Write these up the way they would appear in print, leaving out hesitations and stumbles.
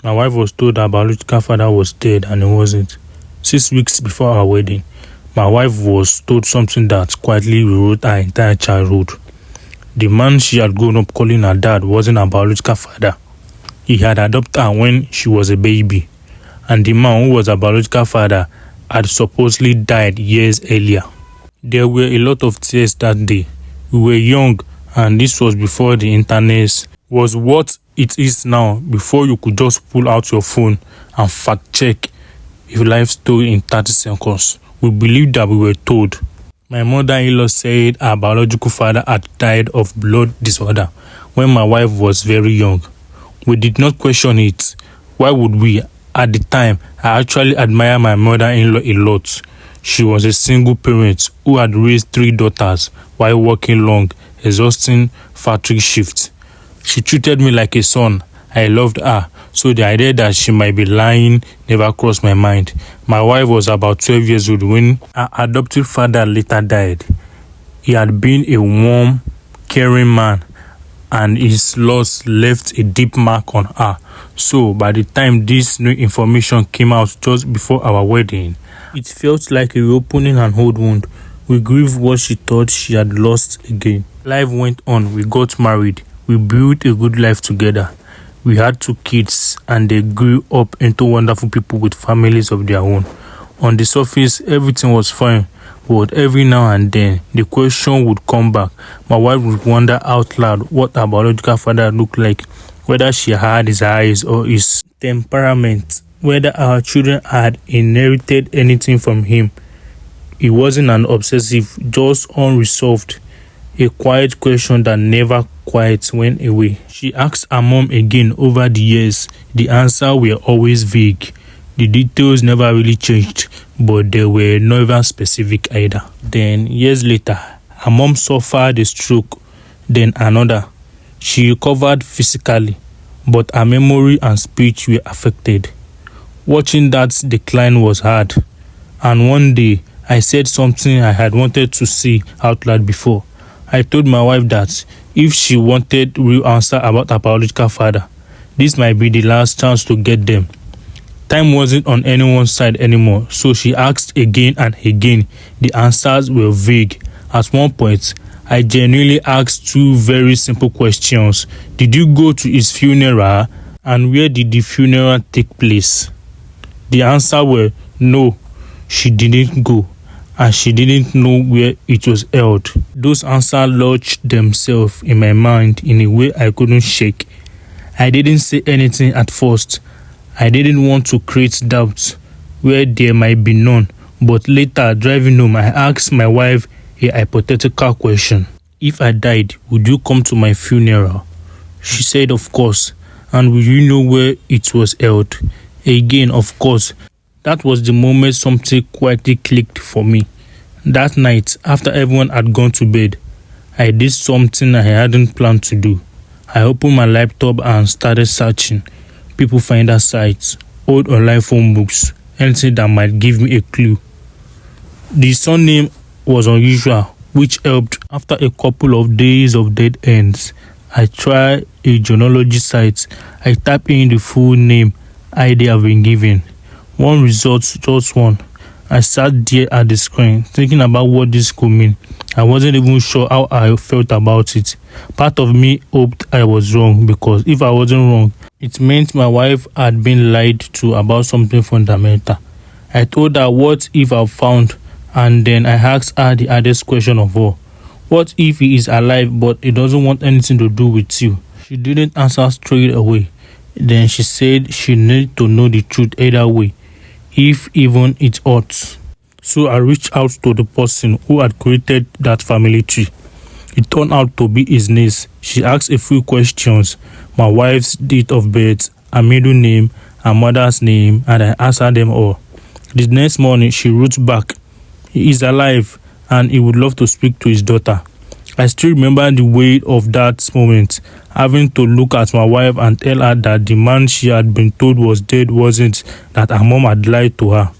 My wife was told her biological father was dead and he wasn't. 6 weeks before our wedding, my wife was told something that quietly rewrote her entire childhood. The man she had grown up calling her dad wasn't her biological father. He had adopted her when she was a baby, and the man who was her biological father had supposedly died years earlier. There were a lot of tears that day. We were young, and this was before the internet was what it is now, before you could just pull out your phone and fact check a life story in 30 seconds. We believed that we were told. My mother-in-law said her biological father had died of blood disorder when my wife was very young. We did not question it. Why would we? At the time, I actually admire my mother-in-law a lot. She was a single parent who had raised 3 daughters while working long, exhausting factory shifts. She treated me like a son. I loved her, so the idea that she might be lying never crossed my mind. My wife was about 12 years old when her adoptive father later died. He had been a warm, caring man, and his loss left a deep mark on her. So by the time this new information came out just before our wedding, it felt like a reopening an old wound. We grieved what she thought she had lost again. Life went on. We got married. We built a good life together. We had 2 kids, and they grew up into wonderful people with families of their own. On the surface, everything was fine, but every now and then, the question would come back. My wife would wonder out loud what her biological father looked like, whether she had his eyes or his temperament, whether our children had inherited anything from him. He wasn't an obsessive, just unresolved, a quiet question that never quite went away. She asked her mom again over the years. The answers were always vague. The details never really changed, but they were never specific either. Then, years later, her mom suffered a stroke, then another. She recovered physically, but her memory and speech were affected. Watching that decline was hard, and one day, I said something I had wanted to say out loud before. I told my wife that if she wanted real answer about her biological father, this might be the last chance to get them. Time wasn't on anyone's side anymore, so she asked again and again. The answers were vague. At one point, I genuinely asked 2 very simple questions. Did you go to his funeral, and where did the funeral take place? The answer were no, she didn't go, and she didn't know where it was held. Those answers lodged themselves in my mind in a way I couldn't shake. I didn't say anything at first. I didn't want to create doubts where there might be none, but later, driving home, I asked my wife a hypothetical question. If I died, would you come to my funeral? She said, of course. And would you know where it was held? Again, of course. That was the moment something quietly clicked for me. That night, after everyone had gone to bed, I did something I hadn't planned to do. I opened my laptop and started searching. People finder sites, old online phone books, anything that might give me a clue. The surname was unusual, which helped. After a couple of days of dead ends, I tried a genealogy site. I typed in the full name ID have been given. One result, just one. I sat there at the screen, thinking about what this could mean. I wasn't even sure how I felt about it. Part of me hoped I was wrong, because if I wasn't wrong, it meant my wife had been lied to about something fundamental. I told her what if I found, and then I asked her the hardest question of all. What if he is alive but he doesn't want anything to do with you? She didn't answer straight away. Then she said she needed to know the truth either way, if even it ought. So I reached out to the person who had created that family tree. It turned out to be his niece. She asked a few questions, my wife's date of birth, her middle name, her mother's name, and I answered them all. The next morning, she wrote back, he is alive and he would love to speak to his daughter. I still remember the weight of that moment, having to look at my wife and tell her that the man she had been told was dead wasn't, that her mom had lied to her.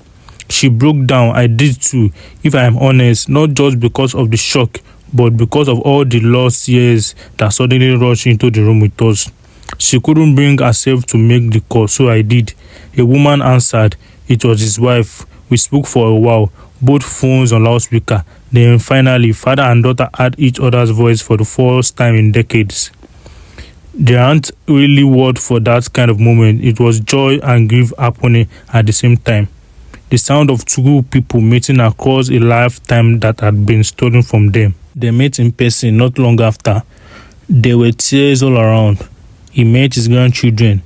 She broke down. I did too, if I am honest, not just because of the shock, but because of all the lost years that suddenly rushed into the room with us. She couldn't bring herself to make the call, so I did. A woman answered. It was his wife. We spoke for a while, both phones on loudspeaker. Then finally, father and daughter heard each other's voice for the first time in decades. There aren't really words for that kind of moment. It was joy and grief happening at the same time. The sound of two people meeting across a lifetime that had been stolen from them. They met in person not long after. There were tears all around. He met his grandchildren.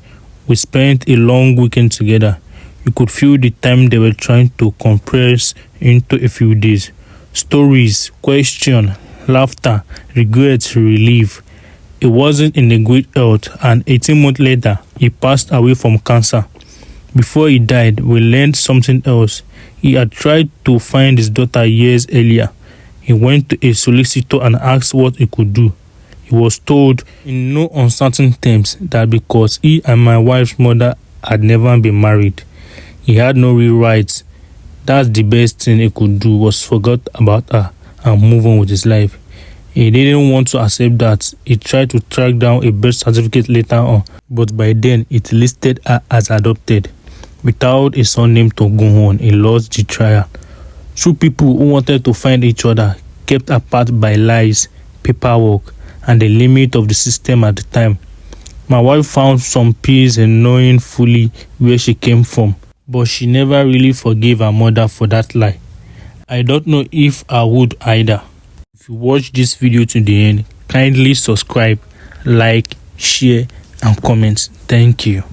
We spent a long weekend together. You could feel the time they were trying to compress into a few days. Stories, question, laughter, regret, relief. He wasn't in a great health, and 18 months later, he passed away from cancer. Before he died, we learned something else. He had tried to find his daughter years earlier. He went to a solicitor and asked what he could do. He was told in no uncertain terms that because he and my wife's mother had never been married, he had no real rights. That's the best thing he could do, was forget about her and move on with his life. He didn't want to accept that. He tried to track down a birth certificate later on, but by then it listed her as adopted. Without a son named to go on, he lost the trial. Two people who wanted to find each other, kept apart by lies, paperwork, and the limit of the system at the time. My wife found some peace in knowing fully where she came from, but she never really forgave her mother for that lie. I don't know if I would either. If you watch this video to the end, kindly subscribe, like, share, and comment. Thank you.